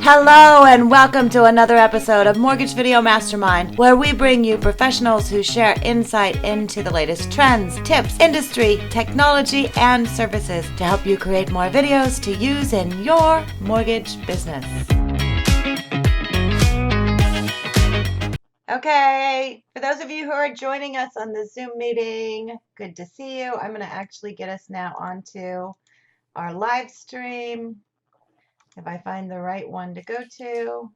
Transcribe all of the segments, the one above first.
Hello and welcome to another episode of Mortgage Video Mastermind, where we bring you professionals who share insight into the latest trends, tips, industry, technology, and services to help you create more videos to use in your mortgage business. Okay, for those of you who are joining us on the Zoom meeting, good to see you. I'm going to actually get us now onto our live stream. If I find the right one to go to,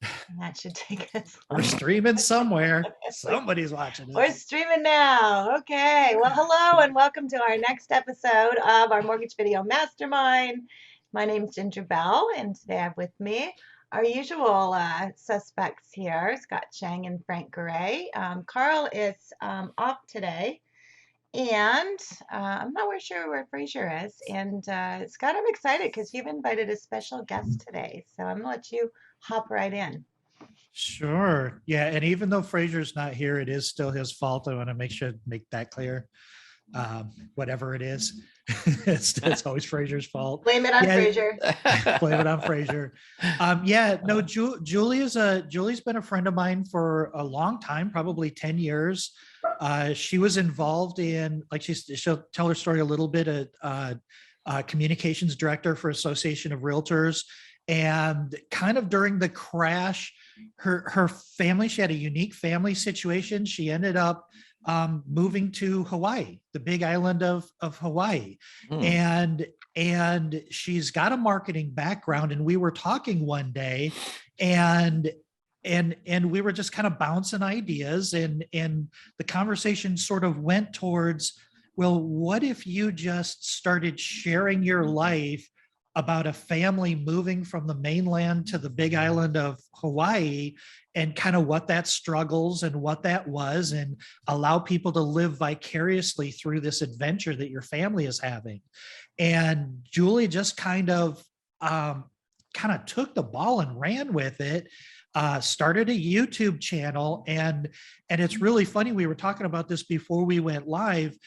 and that should take us. We're streaming somewhere. Somebody's watching this. We're streaming now. Okay. Well, hello and welcome to our next episode of our Mortgage Video Mastermind. My name is Ginger Bell, and today I have with me our usual suspects here, Scott Schang and Frank Garay. Carl is off today. And I'm not sure where Frazier is. And Scott, I'm excited because you've invited a special guest today. So I'm going to let you hop right in. Sure. Yeah. And even though Frazier's not here, it is still his fault. I want to make that clear. Whatever it is, it's always Frazier's fault. Blame it on Frazier. Blame it on Frazier. Julie's been a friend of mine for a long time, probably 10 years. She was involved in, she'll tell her story a little bit, communications director for Association of Realtors. And kind of during the crash, her family, she had a unique family situation. She ended up moving to Hawaii, the big island of Hawaii. And she's got a marketing background. And we were talking one day and we were just kind of bouncing ideas, and the conversation sort of went towards, well, what if you just started sharing your life about a family moving from the mainland to the big island of Hawaii, and kind of what that struggles and what that was, and allow people to live vicariously through this adventure that your family is having. And Julie just kind of took the ball and ran with it. Started a YouTube channel, and it's really funny. We were talking about this before we went live.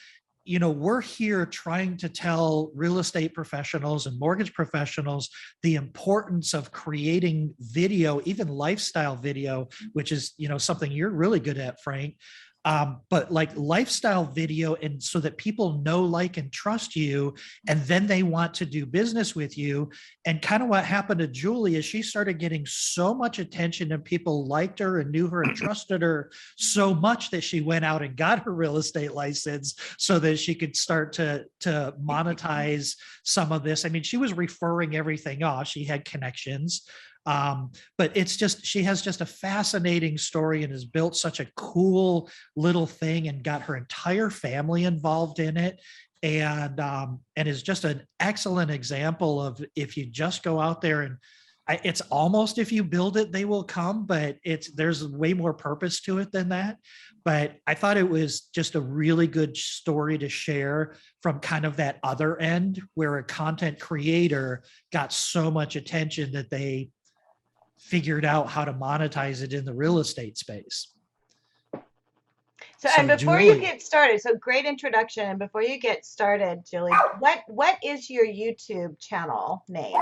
You know, we're here trying to tell real estate professionals and mortgage professionals the importance of creating video, even lifestyle video, which is, something you're really good at, Frank. But like lifestyle video, and so that people know, like, and trust you, and then they want to do business with you. And kind of what happened to Julie is she started getting so much attention, and people liked her and knew her and trusted her so much that she went out and got her real estate license so that she could start to monetize some of this. I mean, she was referring everything off. She had connections. But it's just, she has just a fascinating story and has built such a cool little thing and got her entire family involved in it. And is just an excellent example of, if you just go out there and it's almost, if you build it, they will come, but there's way more purpose to it than that. But I thought it was just a really good story to share from kind of that other end, where a content creator got so much attention that they figured out how to monetize it in the real estate space. So and before Julie, you get started, so great introduction. And before you get started, Julie, what is your YouTube channel name?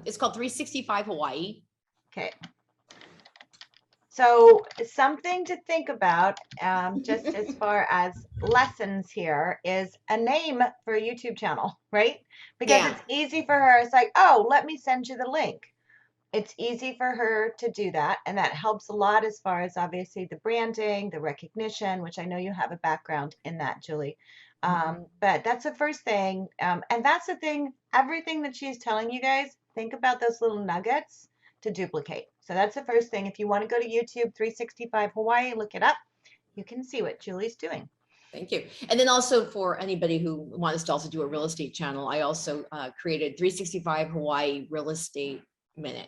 It's called 365 Hawaii. Okay. So something to think about, just as far as lessons here, is a name for a YouTube channel, right? Because it's easy for her. It's like, oh, let me send you the link. It's easy for her to do that, and that helps a lot as far as obviously the branding, the recognition, which I know you have a background in that, Julie. But that's the first thing, and that's the thing, everything that she's telling you guys, think about those little nuggets to duplicate. So that's the first thing. If you want to go to YouTube 365 Hawaii, look it up, you can see what Julie's doing. Thank you. And then also, for anybody who wants to also do a real estate channel, I also created 365 Hawaii Real Estate Minute.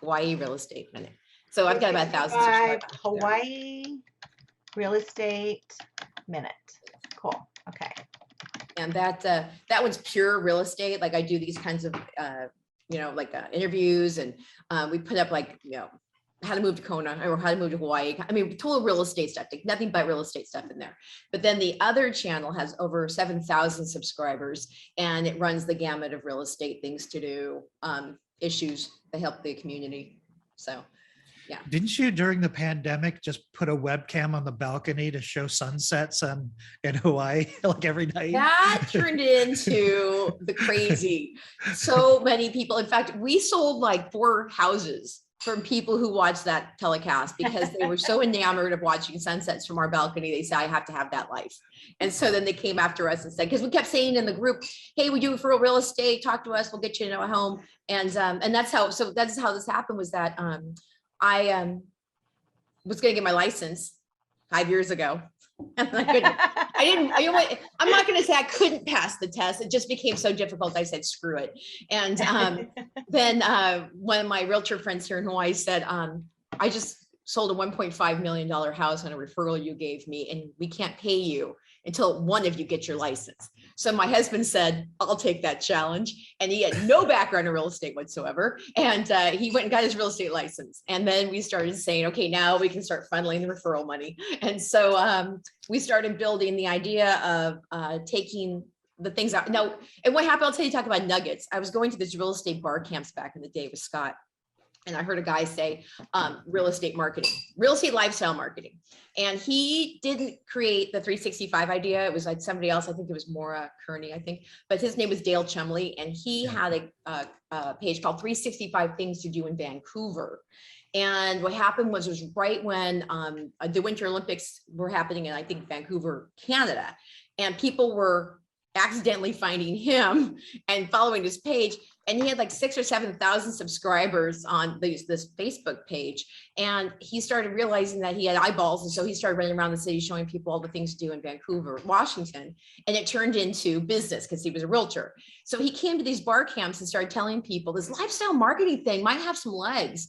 Hawaii Real Estate Minute. So I've got about 1,000 subscribers. Hawaii Real Estate Minute. Cool. Okay. And that one's pure real estate. Like, I do these kinds of interviews, and we put up how to move to Kona or how to move to Hawaii. I mean, total real estate stuff, like nothing but real estate stuff in there. But then the other channel has over 7,000 subscribers, and it runs the gamut of real estate things to do. issues that help the community. So, yeah. Didn't you during the pandemic just put a webcam on the balcony to show sunsets in Hawaii like every night? That turned into the crazy. So many people. In fact, we sold like 4 houses from people who watched that telecast because they were so enamored of watching sunsets from our balcony. They said, I have to have that life. And so then they came after us and said, because we kept saying in the group, hey, we do referral real estate, talk to us, we'll get you into a home. And that's how this happened, was that I was going to get my license 5 years ago. And I'm not going to say I couldn't pass the test. It just became so difficult. I said, screw it. And then one of my realtor friends here in Hawaii said, I just sold a $1.5 million house on a referral you gave me, and we can't pay you until one of you gets your license. So my husband said, I'll take that challenge. And he had no background in real estate whatsoever. And he went and got his real estate license. And then we started saying, okay, now we can start funneling the referral money. And so we started building the idea of taking the things out. Now, and what happened, I'll tell you, talk about nuggets. I was going to this real estate bar camps back in the day with Scott. And I heard a guy say real estate marketing, real estate lifestyle marketing. And he didn't create the 365 idea. It was like somebody else. I think it was Maura Kearney, I think. But his name was Dale Chumley. And he had a page called 365 Things to Do in Vancouver. And what happened was, it was right when the Winter Olympics were happening in, I think, Vancouver, Canada. And people were accidentally finding him and following his page. And he had like 6,000 or 7,000 subscribers on this Facebook page. And he started realizing that he had eyeballs. And so he started running around the city showing people all the things to do in Vancouver, Washington. And it turned into business because he was a realtor. So he came to these bar camps and started telling people this lifestyle marketing thing might have some legs.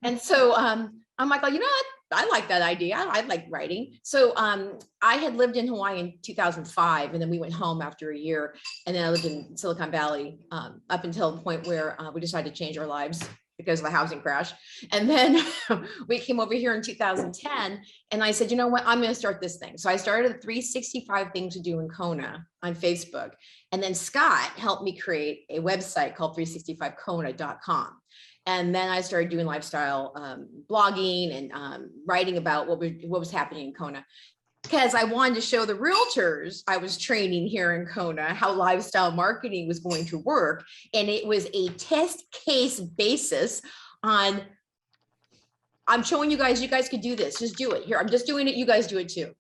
And so I'm like, well, you know what? I like that idea. I like writing. So I had lived in Hawaii in 2005, and then we went home after a year. And then I lived in Silicon Valley up until the point where we decided to change our lives because of a housing crash. And then we came over here in 2010, and I said, you know what, I'm going to start this thing. So I started 365 Things to Do in Kona on Facebook. And then Scott helped me create a website called 365kona.com. And then I started doing lifestyle blogging and writing about what was happening in Kona, because I wanted to show the realtors I was training here in Kona how lifestyle marketing was going to work. And it was a test case basis on, I'm showing you guys could do this. Just do it. Here, I'm just doing it. You guys do it too.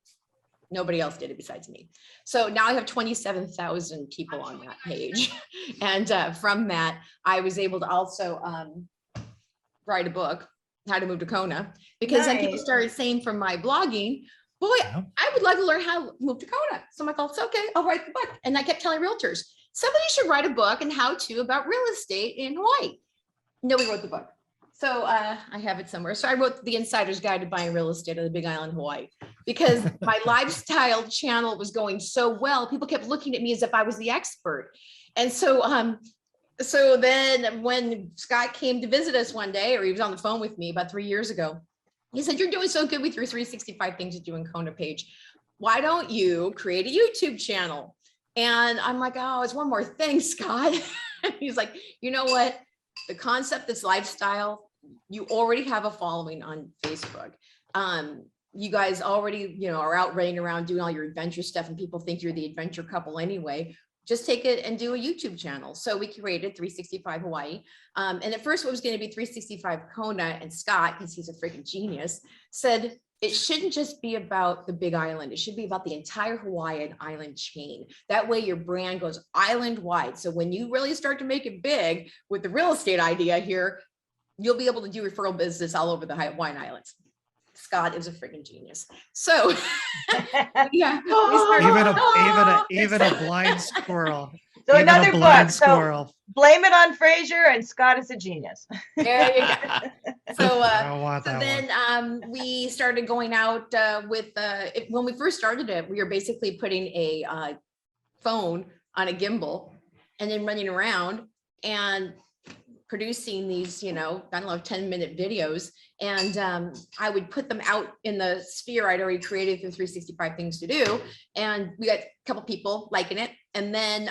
Nobody else did it besides me. So now I have 27,000 people on that page. And from that, I was able to also write a book, How to Move to Kona, because then people started saying from my blogging, boy, I would like to learn how to move to Kona. So I'm like, oh, it's okay, I'll write the book. And I kept telling realtors, somebody should write a book and how to about real estate in Hawaii. Nobody wrote the book. So I have it somewhere. So I wrote The Insider's Guide to Buying Real Estate on the Big Island, Hawaii, because my lifestyle channel was going so well. People kept looking at me as if I was the expert. And so then when Scott came to visit us one day, or he was on the phone with me about 3 years ago, he said, you're doing so good with your 365 Things to Do in Kona page. Why don't you create a YouTube channel? And I'm like, oh, it's one more thing, Scott. He's like, you know what? The concept that's lifestyle, you already have a following on Facebook. You guys already, are out running around doing all your adventure stuff, and people think you're the adventure couple anyway. Just take it and do a YouTube channel. So we created 365 Hawaii. And at first it was going to be 365 Kona, and Scott, because he's a freaking genius, said it shouldn't just be about the Big Island. It should be about the entire Hawaiian island chain. That way your brand goes island wide. So when you really start to make it big with the real estate idea here, you'll be able to do referral business all over the Hawaiian Islands. Scott is a freaking genius. So yeah, even a blind squirrel. So even another a blind book. Squirrel. So blame it on Frazier, and Scott is a genius. There you go. So, then we started going out with when we first started it, we were basically putting a phone on a gimbal and then running around and producing these, 10-minute videos. And I would put them out in the sphere I'd already created through 365 Things to Do. And we got a couple people liking it. And then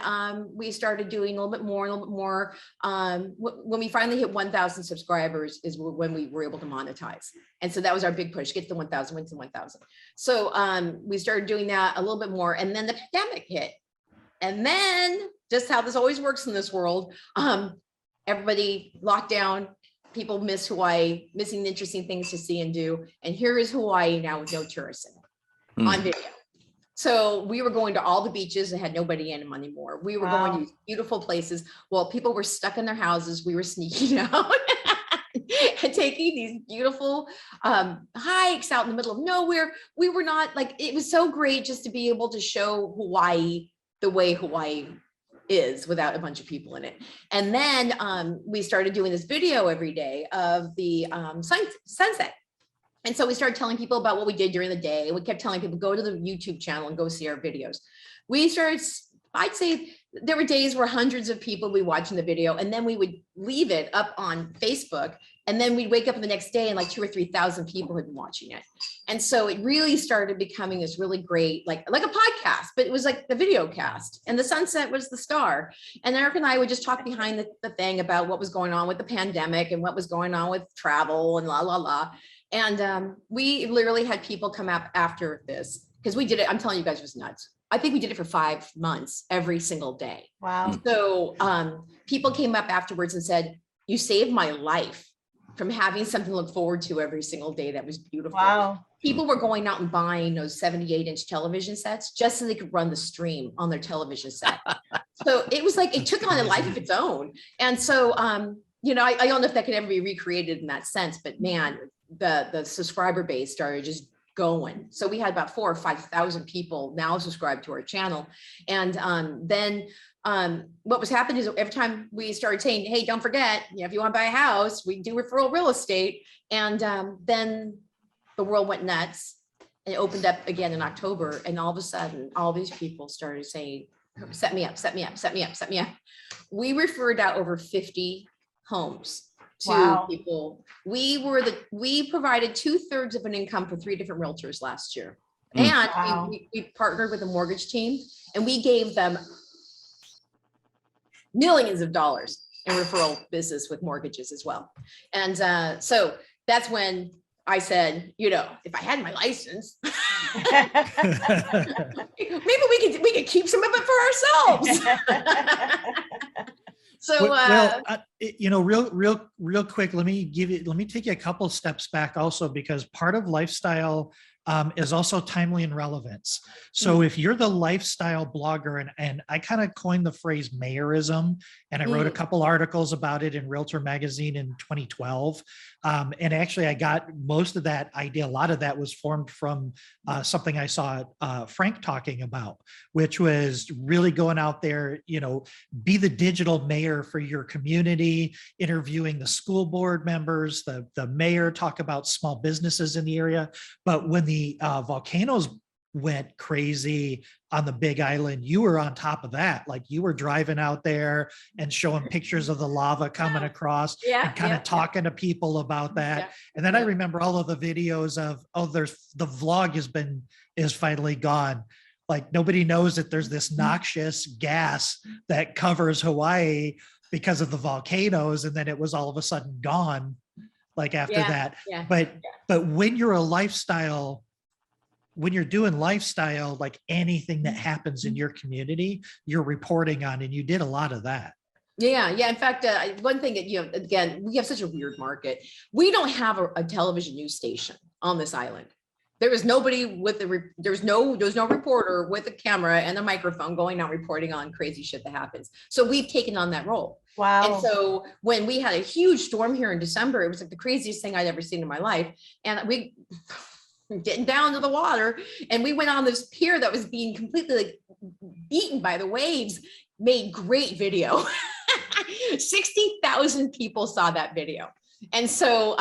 we started doing a little bit more. When we finally hit 1,000 subscribers is when we were able to monetize. And so that was our big push, get to 1,000, went to 1,000. So we started doing that a little bit more. And then the pandemic hit. And then just how this always works in this world, everybody locked down, people miss Hawaii, missing interesting things to see and do. And here is Hawaii now with no tourists in it on video. So we were going to all the beaches and had nobody in them anymore. We were going to these beautiful places. Well, people were stuck in their houses. We were sneaking out and taking these beautiful hikes out in the middle of nowhere. We were not like, it was so great just to be able to show Hawaii the way Hawaii is without a bunch of people in it. And then we started doing this video every day of the sunset. And so we started telling people about what we did during the day. We kept telling people, go to the YouTube channel and go see our videos. We started, I'd say there were days where hundreds of people would be watching the video, and then we would leave it up on Facebook. And then we'd wake up the next day and like 2,000 or 3,000 people had been watching it. And so it really started becoming this really great, like a podcast, but it was like the video cast, and the sunset was the star. And Eric and I would just talk behind the thing about what was going on with the pandemic and what was going on with travel and la, la, la. And we literally had people come up after this because we did it. I'm telling you guys, it was nuts. I think we did it for 5 months, every single day. Wow. So people came up afterwards and said, you saved my life from having something to look forward to every single day. That was beautiful. Wow. People were going out and buying those 78-inch television sets just so they could run the stream on their television set. So it was like, it took on a life of its own. And so, you know, I don't know if that could ever be recreated in that sense, but man, the subscriber base started just going. So we had about 4,000 or 5,000 people now subscribed to our channel. And then what was happening is every time we started saying, hey, don't forget, you know, if you want to buy a house, we do referral real estate. And then the world went nuts and it opened up again in October. And all of a sudden, all these people started saying, set me up, set me up, set me up, set me up. We referred out over 50 homes to people. We provided 2/3 of an income for 3 different realtors last year. And we partnered with a mortgage team, and we gave them millions of dollars in referral business with mortgages as well. And so that's when I said, you know, if I had my license, maybe we could keep some of it for ourselves. So, you know, real quick, let me take you a couple steps back also, because part of lifestyle is also timely and relevance. So if you're the lifestyle blogger, and I kind of coined the phrase mayorism, and I wrote a couple articles about it in Realtor Magazine in 2012. And actually I got most of that idea. A lot of that was formed from something I saw Frank talking about, which was really going out there, you know, be the digital mayor for your community, interviewing the school board members, the mayor, talk about small businesses in the area. But when the volcanoes went crazy on the Big Island, you were on top of that. Like, you were driving out there and showing pictures of the lava coming across and kind of talking to people about that. And then I remember all of the videos of, the vlog is finally gone. Like, nobody knows that there's this noxious gas that covers Hawaii because of the volcanoes. And then it was all of a sudden gone, like after that. But when you're when you're doing lifestyle, like anything that happens in your community, you're reporting on, and you did a lot of that. Yeah. In fact, one thing that, you know, again, we have such a weird market. We don't have a television news station on this island. There was nobody there's no reporter with a camera and a microphone going out reporting on crazy shit that happens. So we've taken on that role. Wow. And so when we had a huge storm here in December, it was like the craziest thing I'd ever seen in my life. And we getting down to the water, and we went on this pier that was being completely like beaten by the waves, made great video. 60,000 people saw that video. And so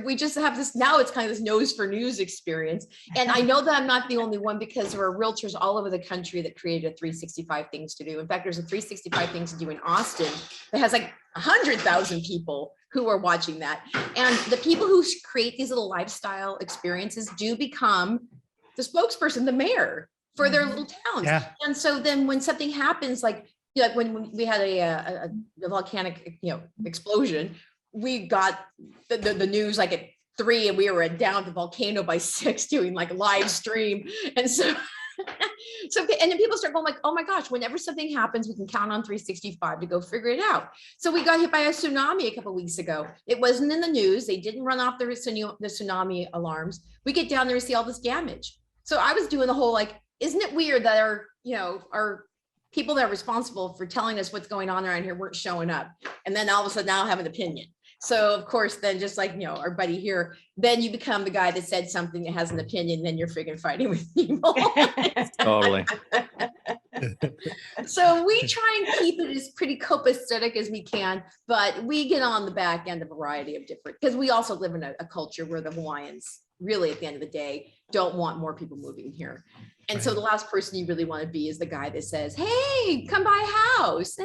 we just have this, now it's kind of this nose for news experience. And I know that I'm not the only one, because there are realtors all over the country that created a 365 things to do. In fact, there's a 365 things to do in Austin that has like 100,000 people who are watching that. And the people who create these little lifestyle experiences do become the spokesperson, the mayor. for their little towns. Yeah. And so then when something happens, like, you know, like when we had a volcanic, you know, explosion, we got the news like at 3 and we were down the volcano by 6 doing like live stream. And so and then people start going like, oh my gosh, whenever something happens, we can count on 365 to go figure it out. So we got hit by a tsunami a couple of weeks ago. It wasn't in the news. They didn't run off the tsunami alarms. We get down there and see all this damage. So I was doing the whole like, isn't it weird that our people that are responsible for telling us what's going on around here weren't showing up? And then all of a sudden now I have an opinion. So of course, then just like, you know, our buddy here, then you become the guy that said something that has an opinion, then you're friggin' fighting with people. Totally. So we try and keep it as pretty copacetic as we can, but we get on the back end of a variety of different, because we also live in a culture where the Hawaiians really at the end of the day don't want more people moving here. And so the last person you really want to be is the guy that says, hey, come buy a house.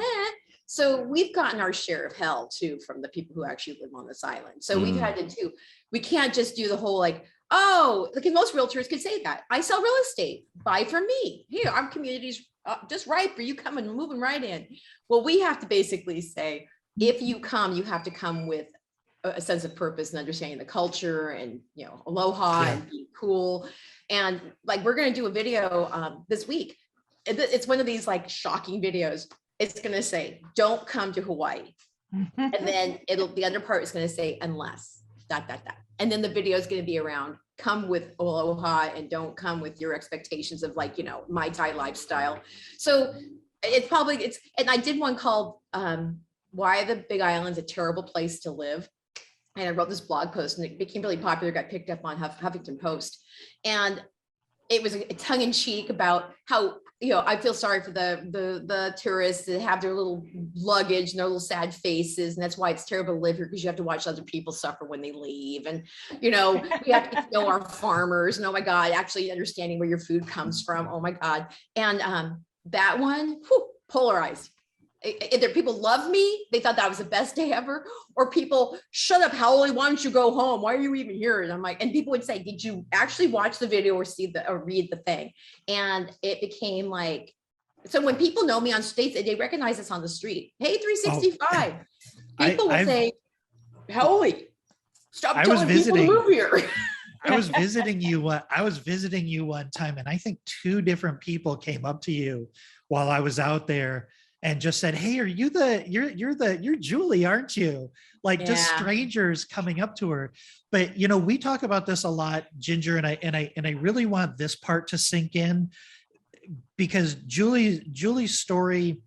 So we've gotten our share of hell too from the people who actually live on this island. So we've had to do, we can't just do the whole like, oh, because most realtors could say that. I sell real estate, buy from me. Here, our community's just right for you coming, moving right in. Well, we have to basically say, if you come, you have to come with a sense of purpose and understanding the culture and, you know, aloha and be cool. And like, we're going to do a video this week. It's one of these like shocking videos. It's going to say, don't come to Hawaii. And then the other part is going to say, unless ... And then the video is going to be around, come with aloha and don't come with your expectations of like, you know, Mai Tai lifestyle. So and I did one called, why are the Big Islands a terrible place to live? And I wrote this blog post and it became really popular, got picked up on Huffington Post. And it was a tongue in cheek about how, you know, I feel sorry for the tourists that have their little luggage and their little sad faces. And that's why it's terrible to live here, because you have to watch other people suffer when they leave. And, you know, we have to get to know our farmers. And oh my God, actually understanding where your food comes from. Oh my God. And that one, polarized. Either people love me, they thought that was the best day ever, or people, shut up, Howley, why don't you go home? Why are you even here? And I'm like, and people would say, did you actually watch the video or read the thing? And it became like, so when people know me on states, they recognize us on the street. Hey, 365. People will say, Howley, stop telling people to move here. I was visiting you one time, and I think 2 different people came up to you while I was out there and just said, hey, you're Julie, aren't you? Like just strangers coming up to her. But, you know, we talk about this a lot, Ginger, and I really want this part to sink in, because Julie's story,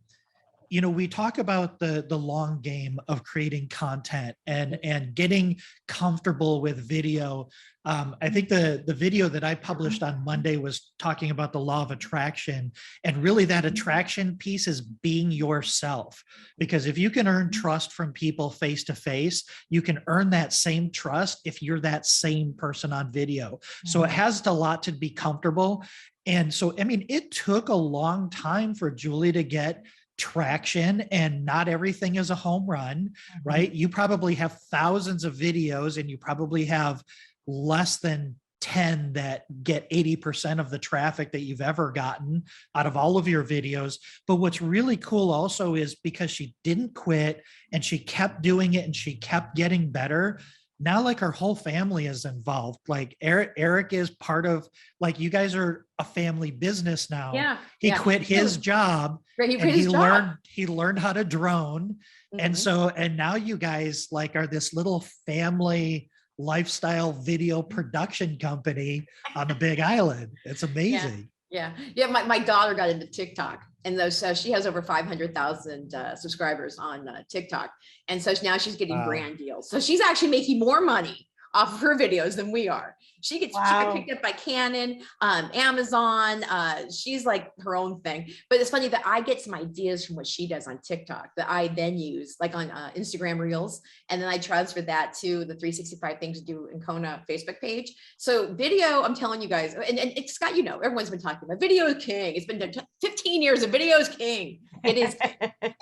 you know, we talk about the long game of creating content and getting comfortable with video. I think the video that I published on Monday was talking about the law of attraction, and really that attraction piece is being yourself. Because if you can earn trust from people face to face, you can earn that same trust if you're that same person on video. So it has a lot to be comfortable. And so, I mean, it took a long time for Julie to get traction, and not everything is a home run, right? You probably have thousands of videos and you probably have less than 10 that get 80% of the traffic that you've ever gotten out of all of your videos. But what's really cool also is because she didn't quit and she kept doing it and she kept getting better. Now, like, her whole family is involved. Like Eric is part of, like, you guys are a family business now. Yeah. He quit his job. Right, He learned how to drone. And now you guys like are this little family lifestyle video production company on the Big Island. It's amazing. Yeah. My daughter got into TikTok, and she has over 500,000 subscribers on TikTok. And so now she's getting brand deals. So she's actually making more money off of her videos than we are. She gets picked up by Canon, Amazon. She's like her own thing. But it's funny that I get some ideas from what she does on TikTok that I then use, like on Instagram Reels, and then I transfer that to the 365 Things to Do in Kona Facebook page. So video, I'm telling you guys, and it's Scott, you know, everyone's been talking about video is king. It's been 15 years of video is king. It is.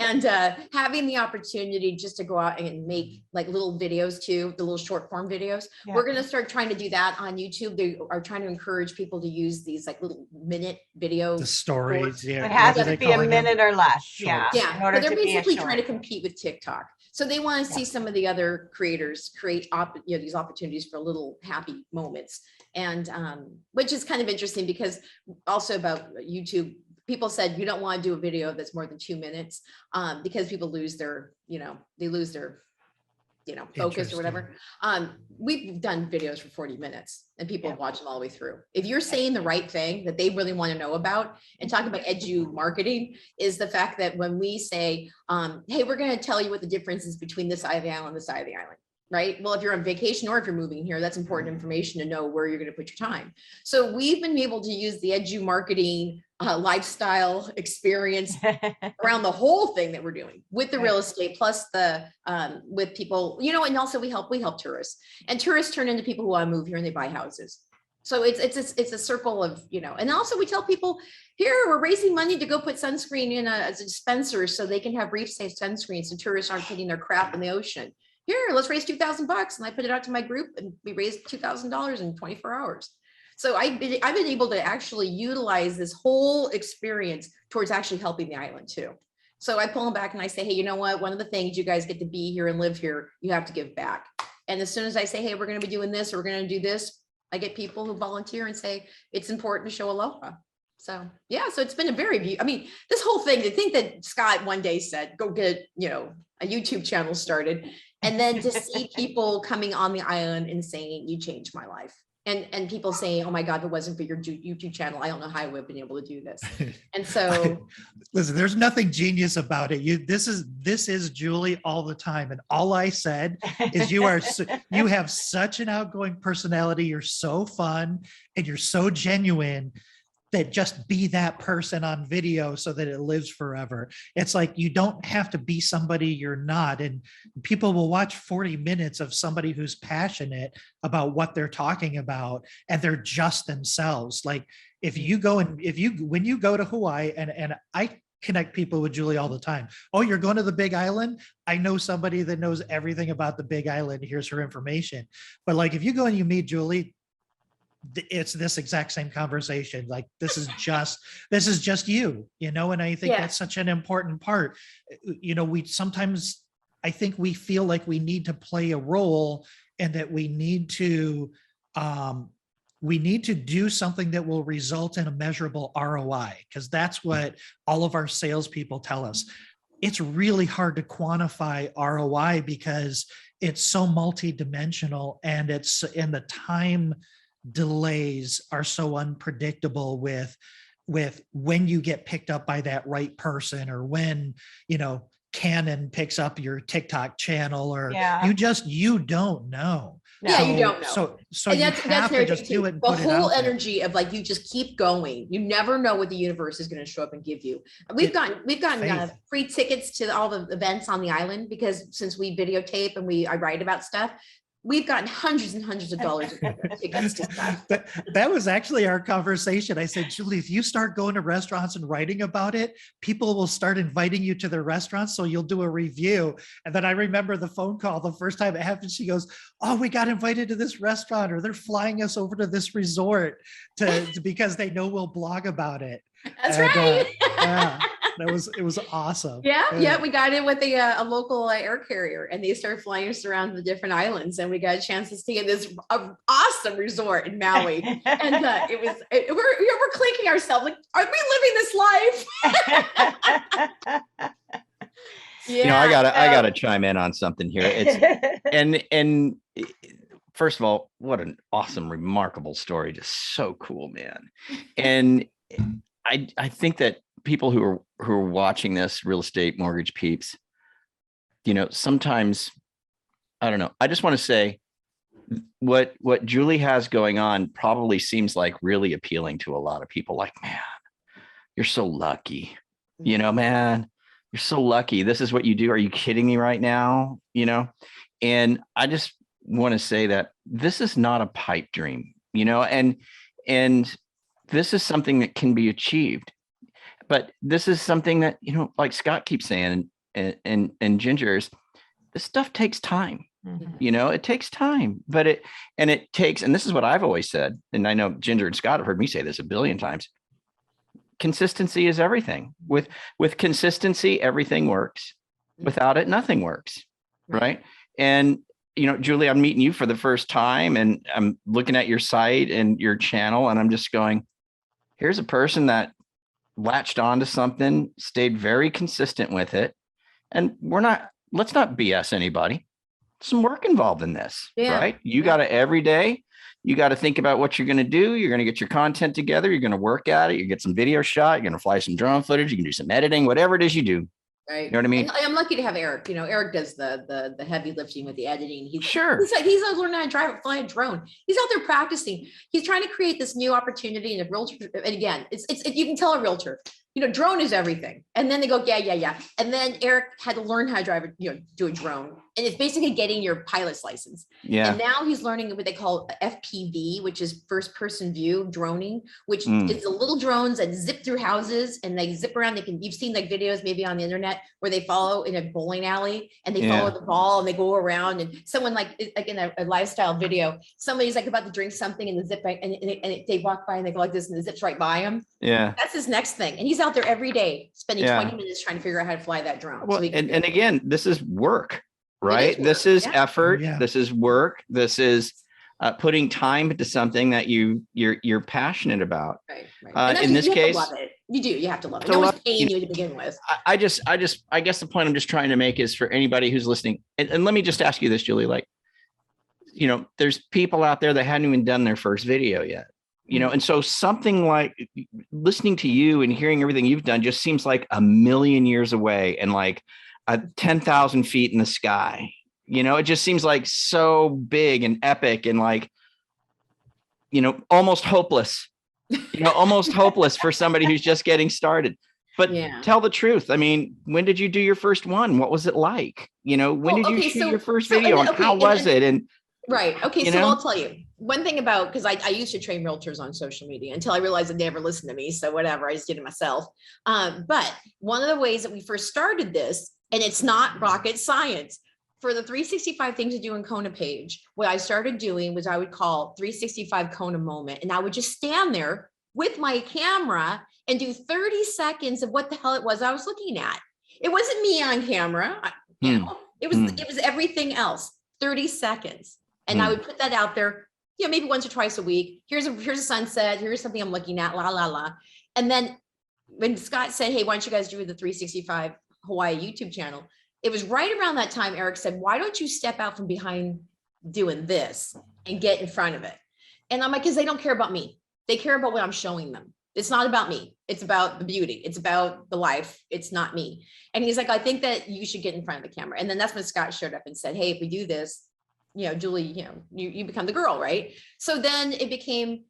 And having the opportunity just to go out and make like little videos too, the little short form videos. videos. Yeah. We're going to start trying to do that on YouTube. They are trying to encourage people to use these like little minute videos. The stories. Yeah. It has what are to they be a calling them? minute or less. Yeah. Shorts. Yeah, In order but they're to be a basically trying to short. compete with TikTok. So they want to see some of the other creators create these opportunities for little happy moments. And which is kind of interesting because also about YouTube, people said you don't want to do a video that's more than 2 minutes because people lose their, they lose their, focus or whatever. We've done videos for 40 minutes and people watch them all the way through. If you're saying the right thing that they really want to know about, and talking about edu marketing is the fact that when we say, hey, we're going to tell you what the difference is between this side of the island and this side of the island. Right. Well, if you're on vacation or if you're moving here, that's important information to know where you're going to put your time. So we've been able to use the edu marketing lifestyle experience around the whole thing that we're doing with the real estate, plus the with people, and also we help tourists, and tourists turn into people who want to move here and they buy houses. So it's a circle of, and also we tell people here, we're raising money to go put sunscreen in a dispenser so they can have reef safe sunscreen so tourists aren't putting their crap in the ocean. Here, let's raise $2,000. And I put it out to my group and we raised $2,000 in 24 hours. So I've been able to actually utilize this whole experience towards actually helping the island too. So I pull them back and I say, hey, you know what? One of the things you guys get to be here and live here, you have to give back. And as soon as I say, hey, we're going to be doing this, or we're going to do this, I get people who volunteer and say, it's important to show aloha. So, yeah, so it's been a this whole thing, to think that Scott one day said, go get, a YouTube channel started. And then to see people coming on the island and saying, you changed my life. And people saying, oh my God, if it wasn't for your YouTube channel, I don't know how I would have been able to do this. And so listen, there's nothing genius about it. This is Julie all the time. And all I said is you have such an outgoing personality. You're so fun and you're so genuine that just be that person on video so that it lives forever. It's like, you don't have to be somebody you're not. And people will watch 40 minutes of somebody who's passionate about what they're talking about, and they're just themselves. Like when you go to Hawaii, and I connect people with Julie all the time. Oh, you're going to the Big Island? I know somebody that knows everything about the Big Island. Here's her information. But like, if you go and you meet Julie, it's this exact same conversation. Like, this is just you, and I think that's such an important part. I think we feel like we need to play a role, and that we need to do something that will result in a measurable ROI, because that's what all of our salespeople tell us. It's really hard to quantify ROI because it's so multidimensional, and the time delays are so unpredictable with when you get picked up by that right person, or when Canon picks up your TikTok channel, or you don't know. Yeah, you don't know. So you have to just do it and the put it out whole there. energy of like, you just keep going. You never know what the universe is going to show up and give you. We've gotten free tickets to all the events on the island, because since we videotape and I write about stuff, we've gotten hundreds and hundreds of dollars of tickets to stuff. That was actually our conversation. I said, Julie, if you start going to restaurants and writing about it, people will start inviting you to their restaurants, so you'll do a review. And then I remember the phone call the first time it happened. She goes, oh, we got invited to this restaurant, or they're flying us over to this resort because they know we'll blog about it. That's right. It was awesome. Yeah. We got in with a local air carrier, and they started flying us around the different islands, and we got a chance to stay in this awesome resort in Maui. And we're clicking ourselves like, are we living this life? I gotta chime in on something here. And first of all, what an awesome, remarkable story. Just so cool, man. And I think that people who are watching this, real estate mortgage peeps, sometimes, I don't know. I just want to say what Julie has going on probably seems like really appealing to a lot of people. Like, man, you're so lucky, man, you're so lucky. This is what you do. Are you kidding me right now? And I just want to say that this is not a pipe dream, and this is something that can be achieved. But this is something that, like Scott keeps saying, and Gingers, this stuff takes time. It takes time, but it takes, and this is what I've always said, and I know Ginger and Scott have heard me say this a billion times. Consistency is everything. With consistency, everything works. Without it, nothing works. Right. And, Julie, I'm meeting you for the first time, and I'm looking at your site and your channel, and I'm just going, here's a person that latched onto something, stayed very consistent with it. And let's not BS anybody. Some work involved in this, right? You got to every day, you got to think about what you're going to do. You're going to get your content together. You're going to work at it. You get some video shot. You're going to fly some drone footage. You can do some editing, whatever it is you do. Right. You know what I mean? And I'm lucky to have Eric. Eric does the heavy lifting with the editing. He's learning how to fly a drone. He's out there practicing. He's trying to create this new opportunity in a realtor. And again, it's you can tell a realtor, drone is everything. And then they go, yeah. And then Eric had to learn how to drive, do a drone. And it's basically getting your pilot's license. Yeah. And now he's learning what they call FPV, which is first person view droning, which is the little drones that zip through houses and they zip around. You've seen like videos maybe on the internet where they follow in a bowling alley and they follow the ball and they go around, and someone like in a lifestyle video, somebody's like about to drink something and the zip and they walk by and they go like this and the zip's right by him. Yeah. That's his next thing. And he's out there every day spending 20 minutes trying to figure out how to fly that drone. Well, and again, this is work, right? This is effort. Yeah. This is work. This is putting time into something that you're passionate about. Right. In this case, you do. You have to love it. No one's paying you to begin with. I guess the point I'm just trying to make is for anybody who's listening. And let me just ask you this, Julie. Like, there's people out there that hadn't even done their first video yet. And so something like listening to you and hearing everything you've done just seems like a million years away and like 10,000 feet in the sky. It just seems like so big and epic and like, almost hopeless, almost hopeless for somebody who's just getting started. But tell the truth. I mean, when did you do your first one? What was it like? When did you shoot your first video and how was it? And right. Okay. So I'll tell you one thing about, because I used to train realtors on social media until I realized that they never listened to me. So whatever, I just did it myself. But one of the ways that we first started this, and it's not rocket science, for the 365 things to do in Kona page, what I started doing was I would call 365 Kona moment. And I would just stand there with my camera and do 30 seconds of what the hell it was I was looking at. It wasn't me on camera. It was everything else, 30 seconds. And I would put that out there, maybe once or twice a week. Here's a sunset. Here's something I'm looking at, la, la, la. And then when Scott said, hey, why don't you guys do the 365 Hawaii YouTube channel? It was right around that time Eric said, why don't you step out from behind doing this and get in front of it? And I'm like, because they don't care about me. They care about what I'm showing them. It's not about me. It's about the beauty. It's about the life. It's not me. And he's like, I think that you should get in front of the camera. And then that's when Scott showed up and said, hey, if we do this, Julie, you become the girl, right? So then it became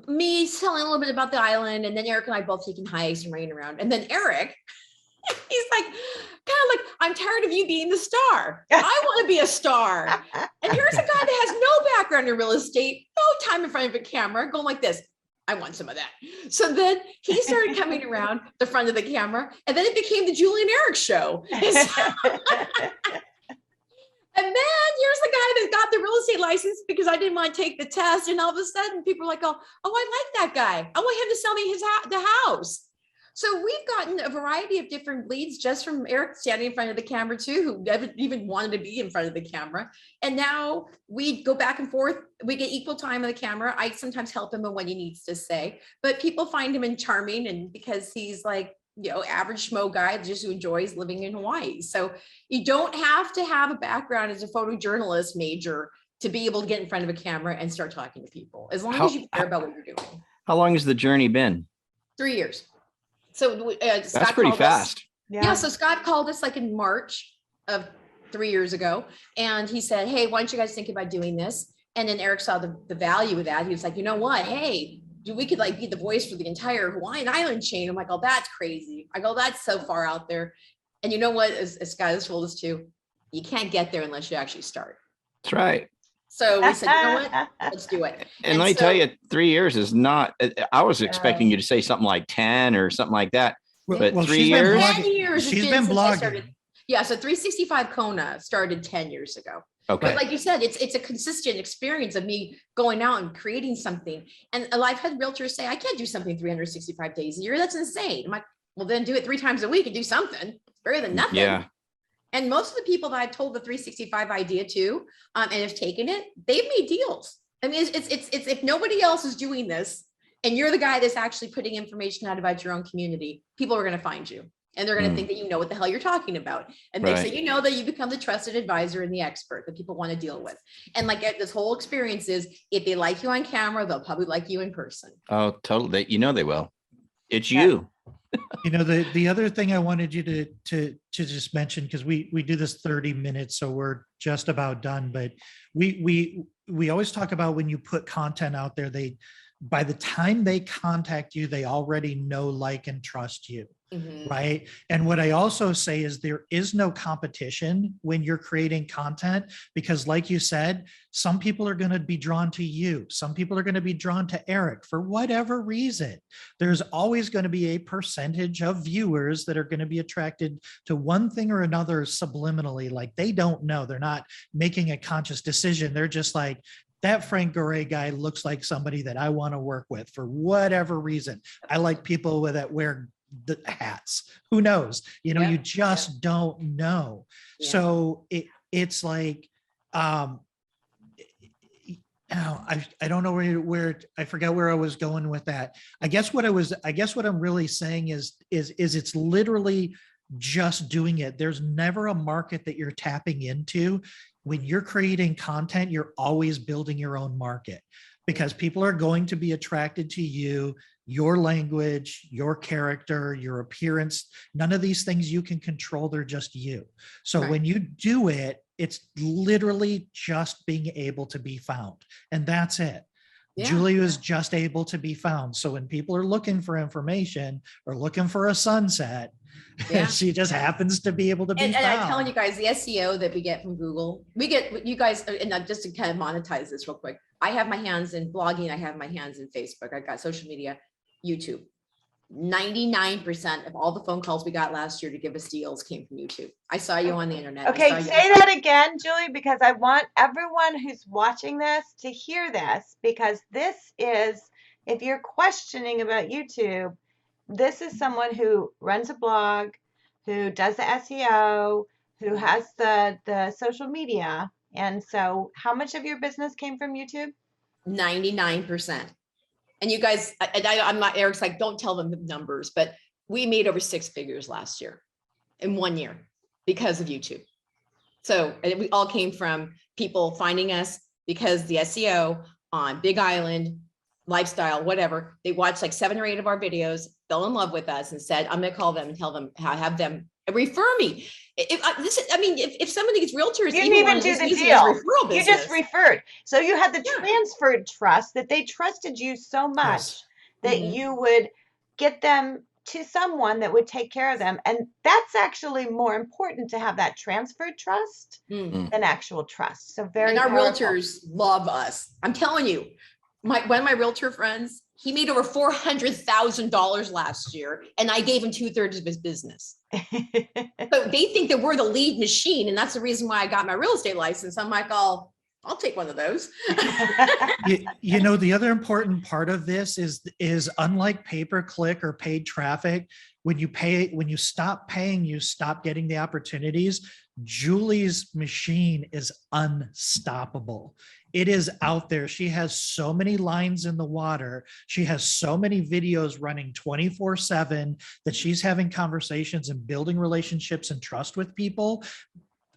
me telling a little bit about the island, and then Eric and I both taking hikes and running around. And then Eric, he's like, kind of like, I'm tired of you being the star. I want to be a star. And here's a guy that has no background in real estate, no time in front of a camera, going like this. I want some of that. So then he started coming around the front of the camera, and then it became the Julie and Eric show. And then here's the guy that got the real estate license because I didn't want to take the test. And all of a sudden people are like, oh, I like that guy. I want him to sell me the house. So we've gotten a variety of different leads just from Eric standing in front of the camera too, who never even wanted to be in front of the camera. And now we go back and forth. We get equal time on the camera. I sometimes help him in what he needs to say, but people find him charming, and because he's like, average schmo guy just who enjoys living in Hawaii. So you don't have to have a background as a photojournalist major to be able to get in front of a camera and start talking to people, as long as you care about what you're doing. How long has the journey been? 3 years. So that's pretty fast. Yeah. So Scott called us like in March of 3 years ago, and he said, hey, why don't you guys think about doing this? And then Eric saw the value of that. He was like, you know what? Hey, we could like be the voice for the entire Hawaiian island chain. I'm like, oh, that's crazy. I go, that's so far out there. And you know what, as Scott has told us too, you can't get there unless you actually start. That's right. So we said, you know what, let's do it. And let me tell you, 3 years is not, I was expecting you to say something like 10 or something like that. But 3 years? 10 years. She's been blogging. Yeah, so 365 Kona started 10 years ago. Okay. But like you said, it's a consistent experience of me going out and creating something. And I've had realtors say, I can't do something 365 days a year. That's insane. I'm like, well, then do it 3 times a week and do something. It's better than nothing. Yeah. And most of the people that I've told the 365 idea to, and have taken it, they've made deals. I mean, it's if nobody else is doing this and you're the guy that's actually putting information out about your own community, people are going to find you. And they're going to think that you know what the hell you're talking about. And next thing you know, that you become the trusted advisor and the expert that people want to deal with. And like this whole experience is, if they like you on camera, they'll probably like you in person. Oh, totally. They will. It's you. You know, the other thing I wanted you to just mention, because we do this 30 minutes, so we're just about done. But we always talk about when you put content out there, by the time they contact you, they already know, like, and trust you. Right. And what I also say is there is no competition when you're creating content, because like you said, some people are going to be drawn to you. Some people are going to be drawn to Eric for whatever reason. There's always going to be a percentage of viewers that are going to be attracted to one thing or another subliminally. Like, they don't know. They're not making a conscious decision. They're just like, that Frank Goray guy looks like somebody that I want to work with for whatever reason. I like people that wear the hats. Who knows? You know, you just don't know. So it's like, I don't know where I forgot where I was going with that. I guess what I'm really saying is it's literally just doing it. There's never a market that you're tapping into. When you're creating content, you're always building your own market, because people are going to be attracted to you, your language, your character, your appearance. None of these things you can control. They're just you. So when you do it, it's literally just being able to be found. And that's it. Julie was just able to be found. So when people are looking for information or looking for a sunset, she just happens to be able to be found. And I'm telling you guys, the SEO that we get from Google, we get, you guys, and just to kind of monetize this real quick, I have my hands in blogging. I have my hands in Facebook. I got social media, YouTube. 99% of all the phone calls we got last year to give us deals came from YouTube. I saw you on the internet. Okay, say that again, Julie, because I want everyone who's watching this to hear this, because this is, if you're questioning about YouTube, this is someone who runs a blog, who does the SEO, who has the social media. And so how much of your business came from YouTube? 99%. And you guys, I'm not, Eric's like, don't tell them the numbers, but we made over 6 figures last year in 1 year because of YouTube. So we all came from people finding us because the SEO on Big Island, lifestyle, whatever, they watched like 7 or 8 of our videos, fell in love with us and said, I'm going to call them and tell them how, have them refer me. If some of these realtors, you didn't even do the deal. You just referred. So you had the transferred trust that they trusted you so much that you would get them to someone that would take care of them. And that's actually more important to have that transferred trust than actual trust. So very, and our realtors love us. I'm telling you, one of my realtor friends, he made over $400,000 last year, and I gave him 2/3 of his business. So they think that we're the lead machine, and that's the reason why I got my real estate license. I'm like, I'll take one of those. you know, the other important part of this is unlike pay-per-click or paid traffic. When you stop paying, you stop getting the opportunities. Julie's machine is unstoppable. It is out there. She has so many lines in the water. She has so many videos running 24/7 that she's having conversations and building relationships and trust with people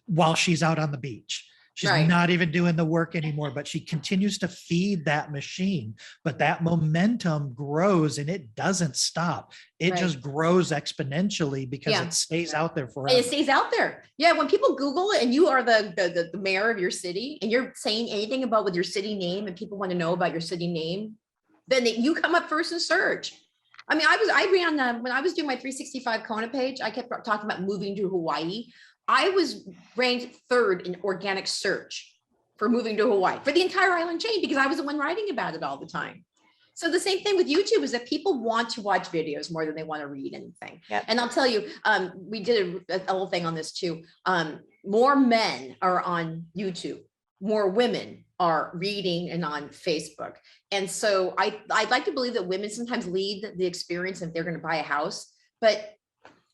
while she's out on the beach. She's not even doing the work anymore, but she continues to feed that machine. But that momentum grows and it doesn't stop. It just grows exponentially because it stays out there forever. And it stays out there. Yeah. When people Google it and you are the mayor of your city and you're saying anything about with your city name and people want to know about your city name, then you come up first in search. I mean, I ran when I was doing my 365 Kona page, I kept talking about moving to Hawaii. I was ranked 3rd in organic search for moving to Hawaii for the entire island chain because I was the one writing about it all the time. So the same thing with YouTube is that people want to watch videos more than they want to read anything. Yep. And I'll tell you, we did a little thing on this too. More men are on YouTube, more women are reading and on Facebook. And so I'd like to believe that women sometimes lead the experience if they're going to buy a house. But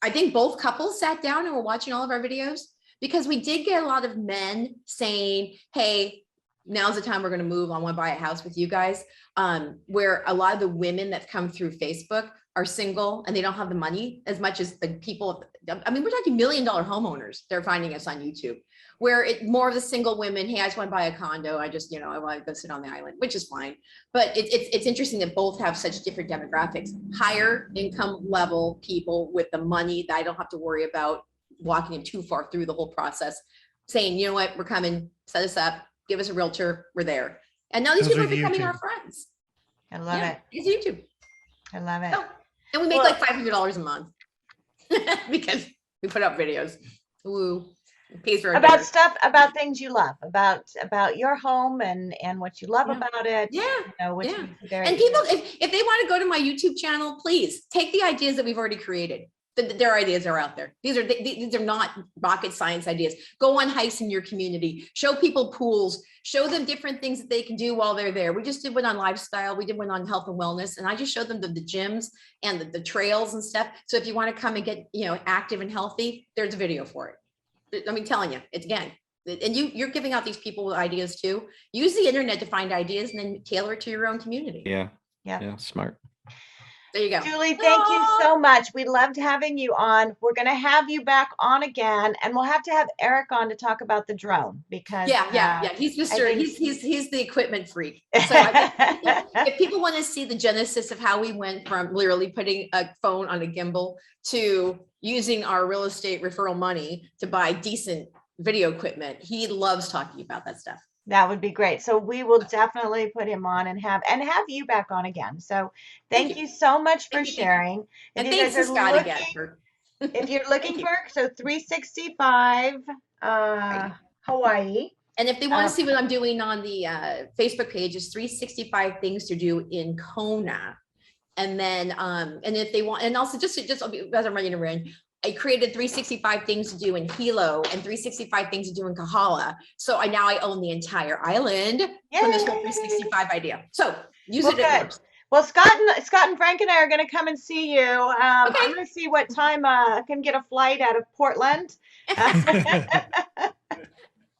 I think both couples sat down and were watching all of our videos, because we did get a lot of men saying, hey, now's the time we're going to move. I want to buy a house with you guys. Where a lot of the women that come through Facebook are single and they don't have the money as much as the people. I mean, we're talking $1 million homeowners. They're finding us on YouTube, where it more of the single women. Hey, I just want to buy a condo. I just, I want to go sit on the island, which is fine. But it's interesting that both have such different demographics. Higher income level people with the money that I don't have to worry about walking in too far through the whole process, saying, you know what, we're coming, set us up, give us a realtor, we're there. And now these Those people are are becoming YouTube. our friends. I love it. It's YouTube. I love it. Oh, and we make Well- like $500 a month because we put up videos. Ooh, it pays for our About dinner. stuff, about things you love, about your home and what you love Yeah. about it. Yeah. Which Yeah. makes it very And people, if they want to go to my YouTube channel, please take the ideas that we've already created. Their ideas are out there. These are not rocket science ideas. Go on hikes in your community, show people pools, show them different things that they can do while they're there. We just did one on lifestyle. We did one on health and wellness. And I just showed them the gyms and the trails and stuff. So if you want to come and get, active and healthy, there's a video for it. I'm telling you, it's again, and you're giving out these people ideas too. Use the internet to find ideas and then tailor it to your own community. Yeah, smart. There you go. Julie, thank you so much. We loved having you on. We're going to have you back on again, and we'll have to have Eric on to talk about the drone because Yeah. He's think- he's the equipment freak. So if people want to see the genesis of how we went from literally putting a phone on a gimbal to using our real estate referral money to buy decent video equipment, he loves talking about that stuff. that would be great. So we will definitely put him on and have you back on again. So thank you so much for Thank you. sharing. And If you thanks guys to are Scott looking- again for if you're looking you. for 365 Hawaii. And if they want to see what I'm doing on the Facebook page, is 365 things to do in Kona. And then, and if they want, and also just as I'm running around, I created 365 things to do in Hilo and 365 things to do in Kahala. So now I own the entire island from this whole Yay. 365 idea. So use Well, it. It good. works. Well, Scott and Frank and I are going to come and see you. I'm going to see what time I can get a flight out of Portland.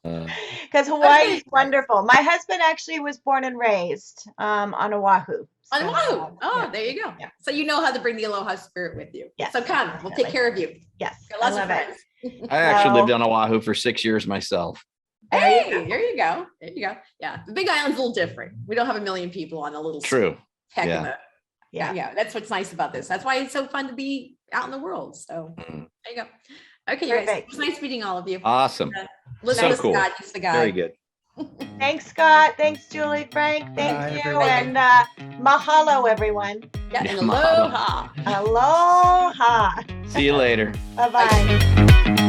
Because Hawaii is wonderful. My husband actually was born and raised on Oahu. On So, Oahu. Oh, yeah. there you go. Yeah. So you know how to bring the aloha spirit with you. Yes, So come, we'll take definitely. care of you. Yes, Got I lots of love it. friends. I actually So- lived on Oahu for 6 years myself. Hey, there you go. There you go. Yeah. The Big Island's a little different. We don't have 1 million people on a little True. heck Yeah. of a Yeah. yeah, that's what's nice about this. That's why it's so fun to be out in the world. So Mhm. there you go. Okay, you guys. Perfect. It was nice meeting all of you. Awesome. Listen so to cool. Scott, he's the guy. Very good. Thanks, Scott. Thanks, Julie. Frank. Thank Bye, you. everyone. And mahalo, everyone. Yeah, Yeah, and mahalo. aloha. Aloha. See you later. Bye-bye.